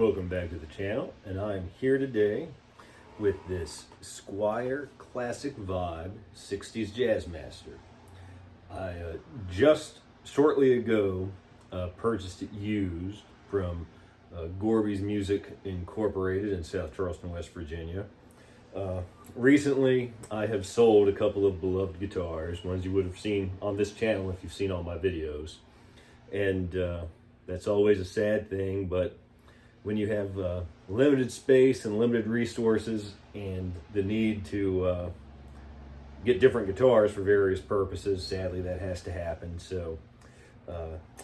Welcome back to the channel, and I'm here today with this Squier Classic Vibe 60s Jazzmaster. I just shortly ago purchased it used from Gorby's Music Incorporated in South Charleston, West Virginia. Recently, I have sold a couple of beloved guitars, ones you would have seen on this channel if you've seen all my videos. And that's always a sad thing, but when you have limited space and limited resources and the need to get different guitars for various purposes, sadly that has to happen. So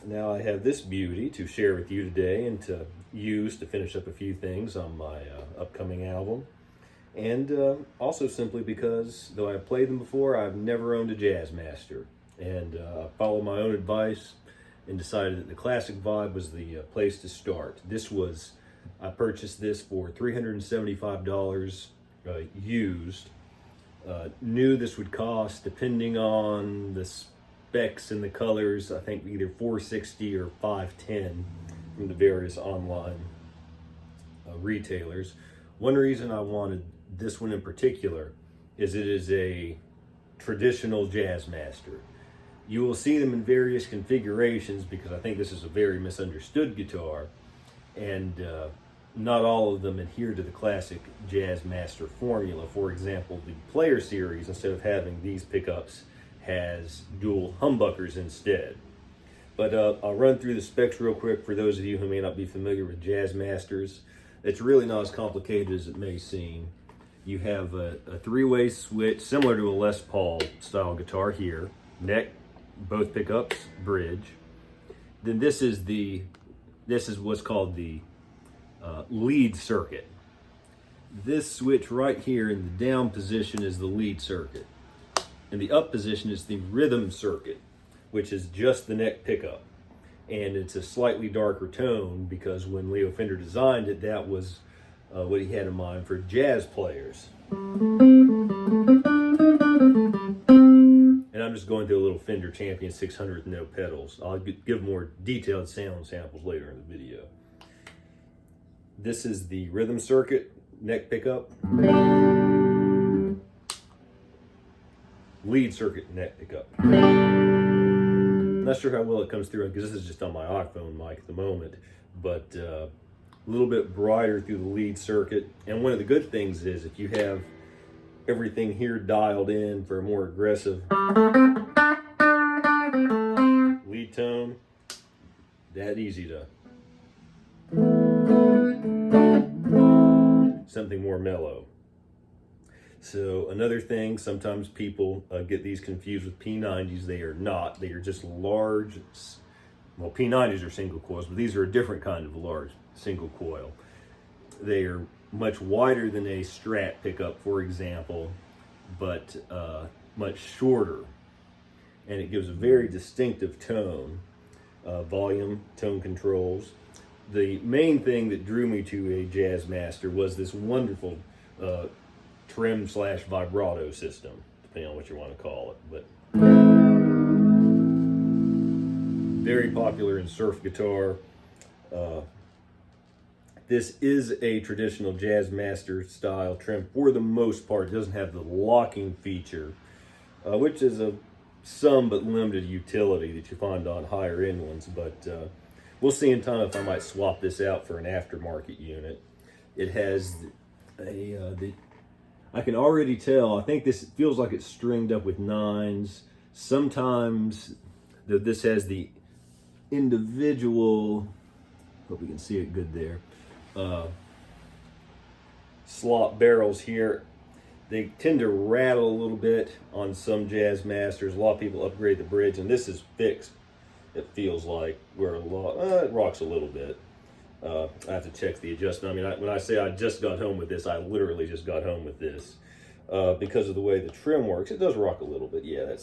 now I have this beauty to share with you today and to use to finish up a few things on my upcoming album. And also simply because, though I've played them before, I've never owned a Jazzmaster. And I followed my own advice and decided that the Classic Vibe was the place to start. I purchased this for $375 used. Knew this would cost, depending on the specs and the colors, I think either $460 or $510 from the various online retailers. One reason I wanted this one in particular is it is a traditional Jazzmaster. You will see them in various configurations because I think this is a very misunderstood guitar, and not all of them adhere to the classic Jazzmaster formula. For example, the Player series, instead of having these pickups, has dual humbuckers instead. But I'll run through the specs real quick for those of you who may not be familiar with Jazzmasters. It's really not as complicated as it may seem. You have a three-way switch similar to a Les Paul style guitar here. Neck, both pickups, bridge. Then this is what's called the lead circuit. This switch right here in the down position is the lead circuit. And the up position is the rhythm circuit, which is just the neck pickup. And it's a slightly darker tone because when Leo Fender designed it, that was what he had in mind for jazz players. And I'm just going through a little Fender Champion 600 with no pedals. I'll give more detailed sound samples later in the video. This is the rhythm circuit, neck pickup. Lead circuit, neck pickup. Not sure how well it comes through because this is just on my iPhone mic at the moment, but a little bit brighter through the lead circuit. And one of the good things is if you have everything here dialed in for a more aggressive lead tone, that easy to something more mellow. So another thing, sometimes people get these confused with P90s. They are not. They are just large, well, P90s are single coils, but these are a different kind of large single coil. They are much wider than a Strat pickup, for example, but much shorter. And it gives a very distinctive tone, volume, tone controls. The main thing that drew me to a Jazzmaster was this wonderful trim / vibrato system, depending on what you want to call it. But very popular in surf guitar. This is a traditional Jazzmaster style trim for the most part. It doesn't have the locking feature, which is a some but limited utility that you find on higher end ones. But we'll see in time if I might swap this out for an aftermarket unit. It has I can already tell, I think this feels like it's stringed up with nines. Sometimes this has the individual, hope you can see it good there, slot barrels here. They tend to rattle a little bit on some Jazzmasters. A lot of people upgrade the bridge, and this is fixed, it feels like, where it rocks a little bit. I have to check the adjustment. I mean, when I say I just got home with this, I literally just got home with this. Because of the way the trim works, it does rock a little bit. Yeah,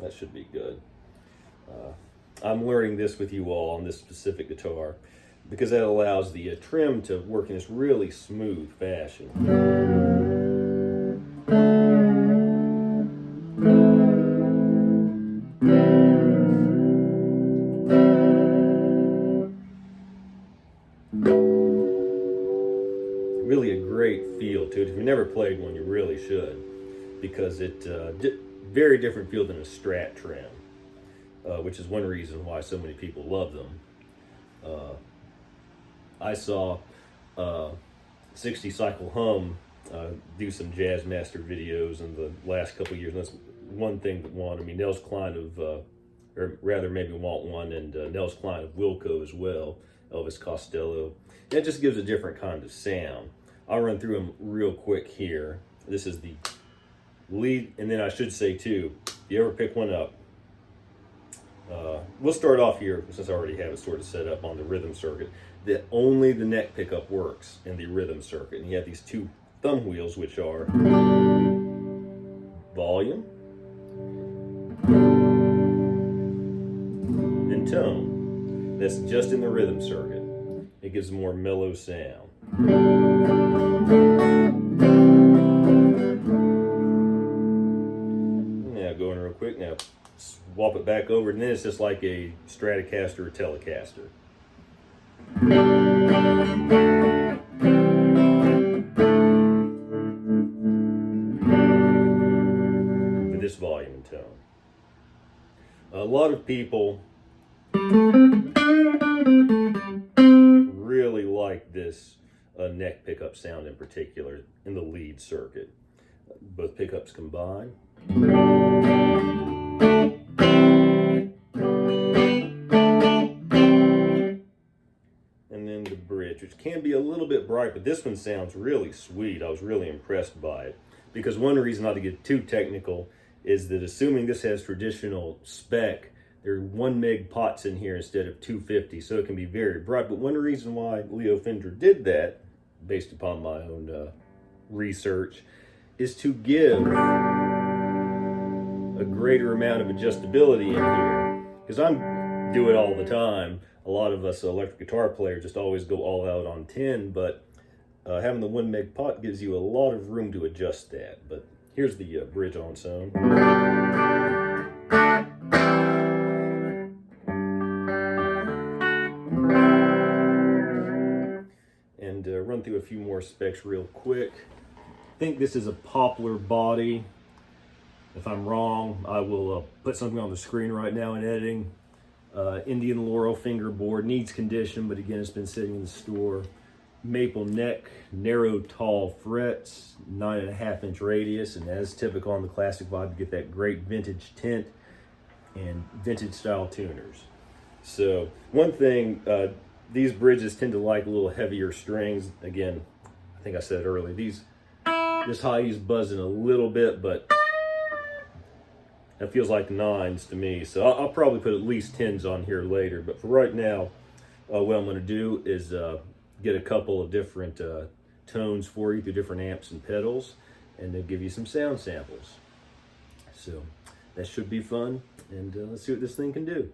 that should be good. I'm learning this with you all on this specific guitar because that allows the trim to work in this really smooth fashion. really a great feel to it. If you've never played one, you really should, because it very different feel than a Strat trim, which is one reason why so many people love them. I saw 60 Cycle Hum do some Jazzmaster videos in the last couple of years. And that's one thing that won. I mean, Nels Cline of, or rather maybe Walt won, and Nels Cline of Wilco as well, Elvis Costello. That just gives a different kind of sound. I'll run through them real quick here. This is the lead, and then I should say too, if you ever pick one up, we'll start off here since I already have it sort of set up on the rhythm circuit, that only the neck pickup works in the rhythm circuit. And you have these two thumb wheels, which are volume and tone. That's just in the rhythm circuit. It gives a more mellow sound. Now going real quick, now swap it back over, and then it's just like a Stratocaster or Telecaster. With this volume and tone. A lot of people really like this neck pickup sound in particular in the lead circuit. Both pickups combined. And then the bridge, which can be a little bit bright, but this one sounds really sweet. I was really impressed by it. Because one reason, not to get too technical, is that assuming this has traditional spec, there are 1 meg pots in here instead of 250, so it can be very bright. But one reason why Leo Fender did that, based upon my own research, is to give a greater amount of adjustability in here. Because I do it all the time. A lot of us electric guitar players just always go all out on 10, but having the 1 meg pot gives you a lot of room to adjust that. But here's the bridge on its own. And run through a few more specs real quick. I think this is a poplar body. If I'm wrong, I will put something on the screen right now in editing. Indian Laurel fingerboard, needs condition, but again, it's been sitting in the store. Maple neck, narrow tall frets, 9.5 inch radius, and as typical on the Classic Vibe, you get that great vintage tint and vintage style tuners. So one thing, these bridges tend to like a little heavier strings. Again, I think I said it earlier, this high E's buzzing a little bit, but that feels like 9s to me. So I'll probably put at least 10s on here later. But for right now, what I'm going to do is get a couple of different tones for you through different amps and pedals, and then give you some sound samples. So that should be fun, and let's see what this thing can do.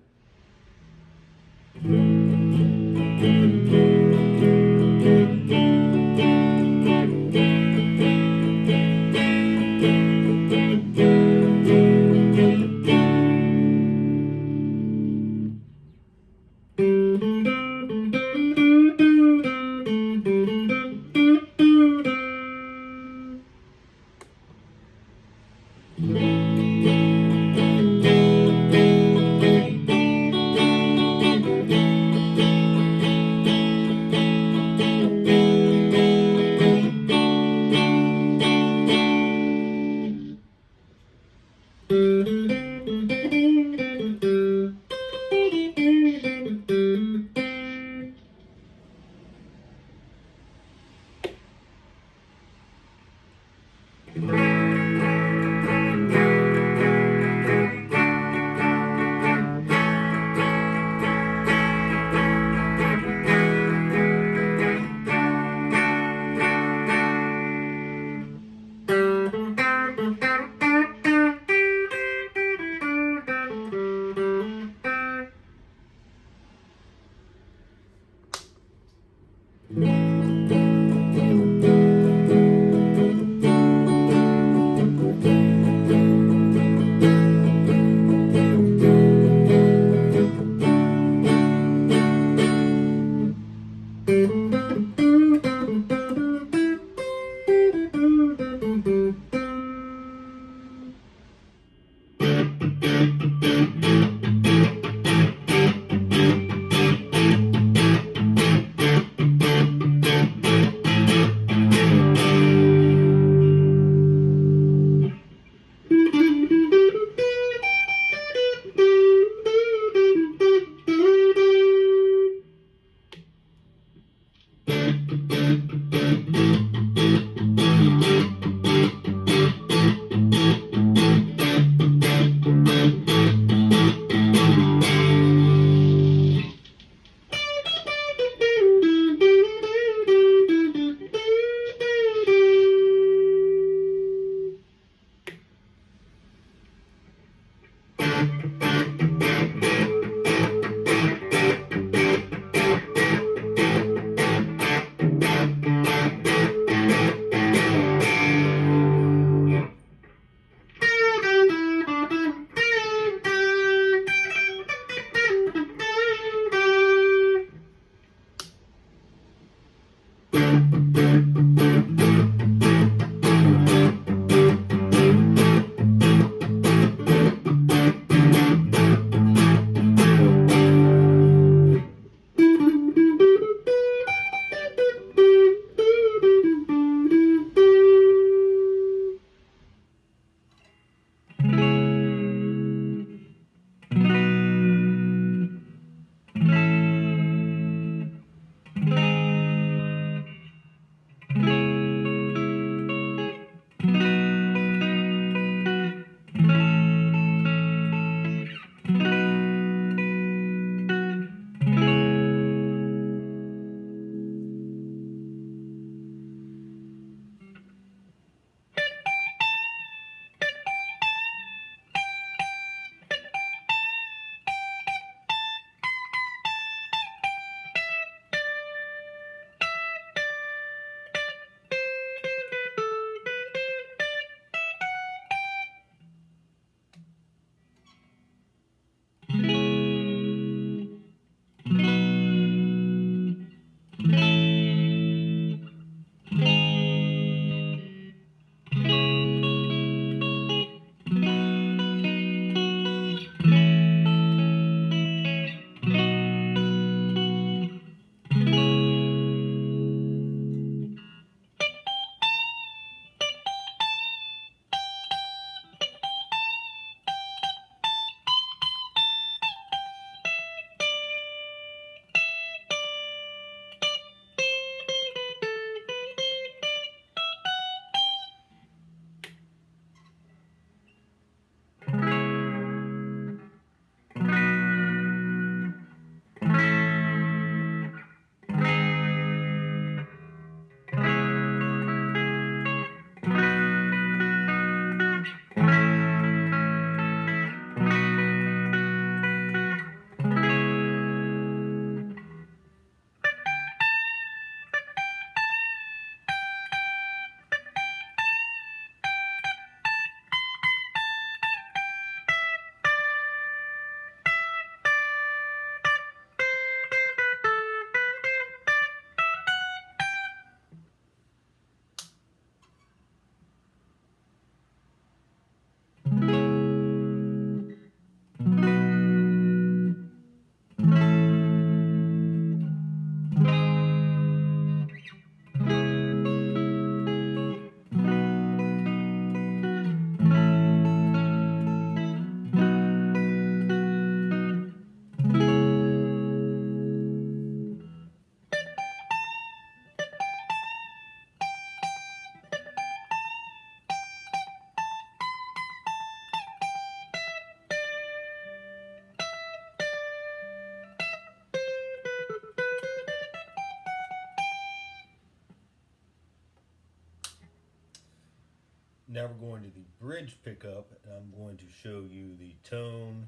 Now we're going to the bridge pickup, and I'm going to show you the tone.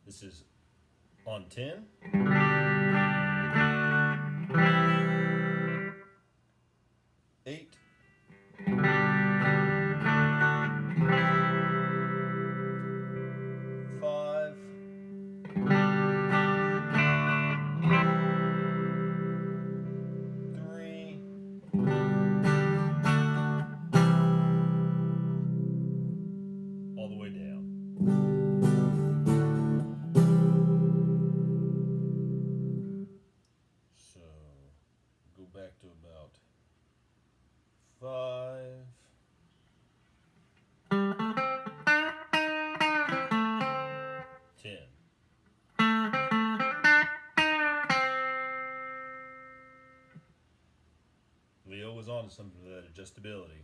This is on 10. 8. 5. 3. All the way down. So go back to about 5. 10. Leo was onto something with that adjustability.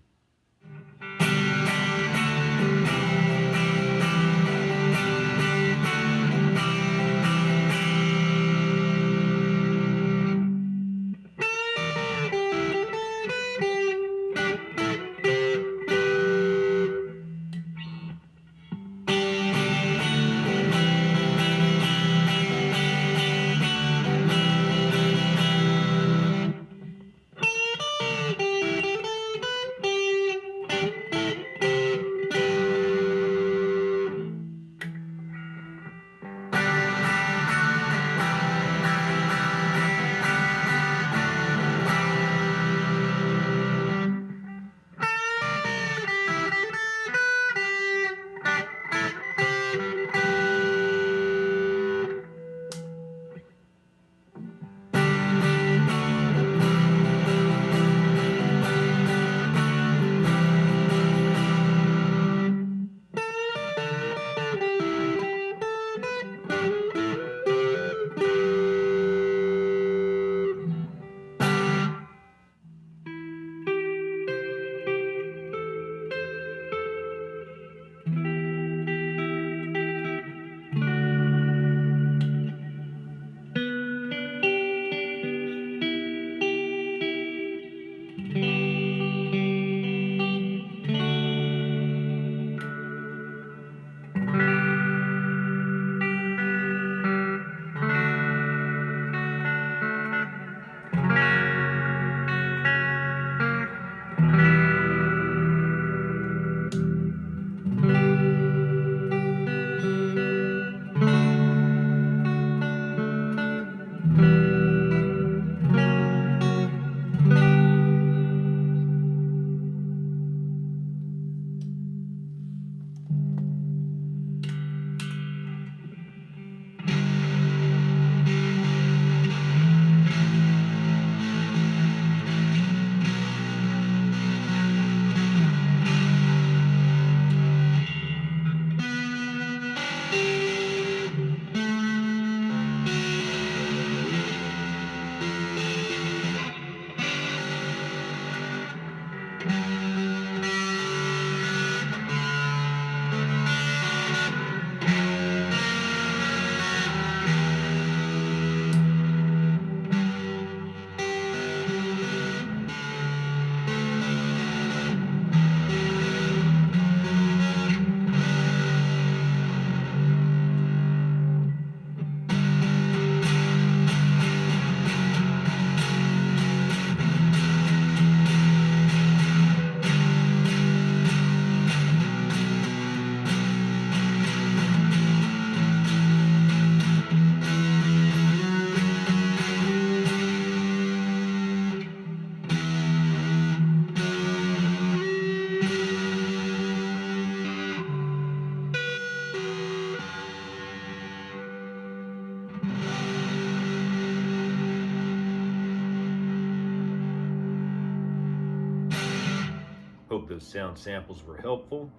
Hope those sound samples were helpful.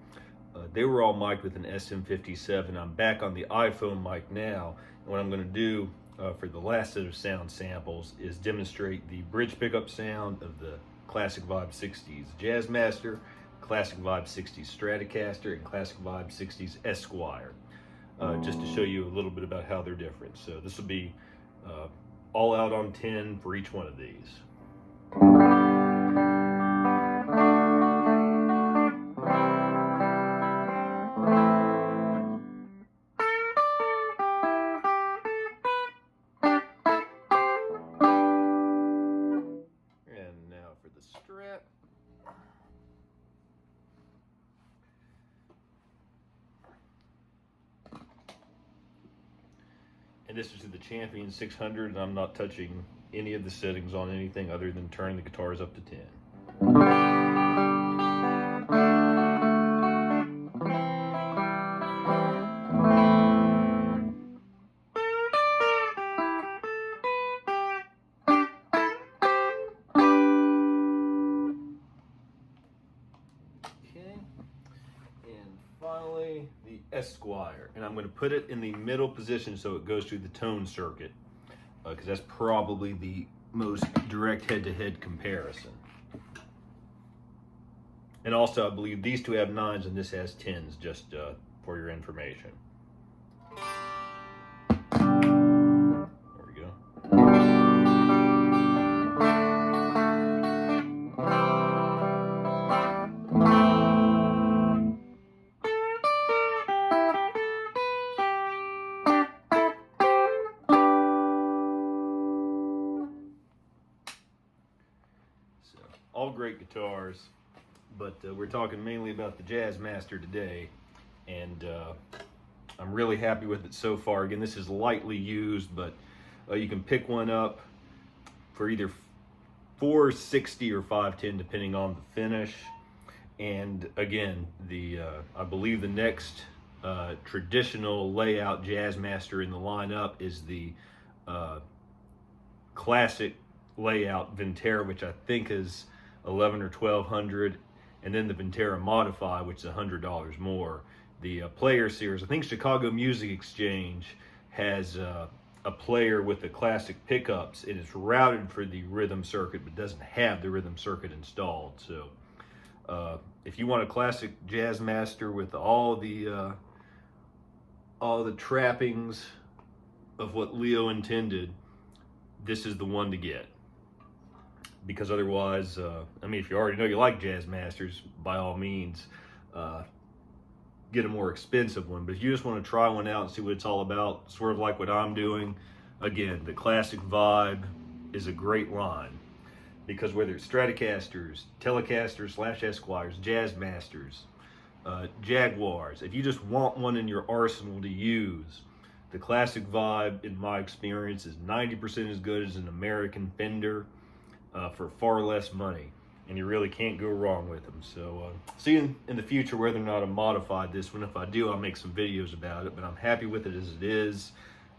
They were all mic'd with an SM57. I'm back on the iPhone mic now. And what I'm going to do for the last set of sound samples is demonstrate the bridge pickup sound of the Classic Vibe 60s Jazzmaster, Classic Vibe 60s Stratocaster, and Classic Vibe 60s Squier, just to show you a little bit about how they're different. So this will be all out on 10 for each one of these. the strap. And this is to the Champion 600, and I'm not touching any of the settings on anything other than turning the guitars up to 10. Okay, and finally the Squier, and I'm going to put it in the middle position so it goes through the tone circuit, because that's probably the most direct head-to-head comparison. And also, I believe these two have 9s and this has 10s, just for your information. There we go. So, all great guitars, but we're talking mainly about the Jazzmaster today, and I'm really happy with it so far. Again, this is lightly used, but you can pick one up for either $460 or $510 depending on the finish. And again, I believe the next traditional layout Jazzmaster in the lineup is the classic layout Ventera, which I think is $1,100 or $1,200, and then the Ventera Modify, which is $100 more. The player series, I think Chicago Music Exchange has a player with the classic pickups, and it's routed for the rhythm circuit but doesn't have the rhythm circuit installed. So if you want a classic Jazzmaster with all the trappings of what Leo intended, this is the one to get. Because otherwise, I mean, if you already know you like Jazzmasters, by all means, get a more expensive one. But if you just want to try one out and see what it's all about, sort of like what I'm doing, again, the Classic Vibe is a great line. Because whether it's Stratocasters, Telecasters / Esquires, Jazzmasters, Jaguars, if you just want one in your arsenal to use, the Classic Vibe, in my experience, is 90% as good as an American Fender for far less money. And you really can't go wrong with them. So see in the future whether or not I modify this one. If I do, I'll make some videos about it, but I'm happy with it as it is.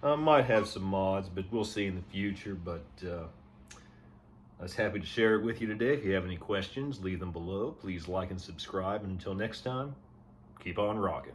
I might have some mods, but we'll see in the future. But I was happy to share it with you today. If you have any questions, leave them below. Please like and subscribe, and until next time, keep on rocking.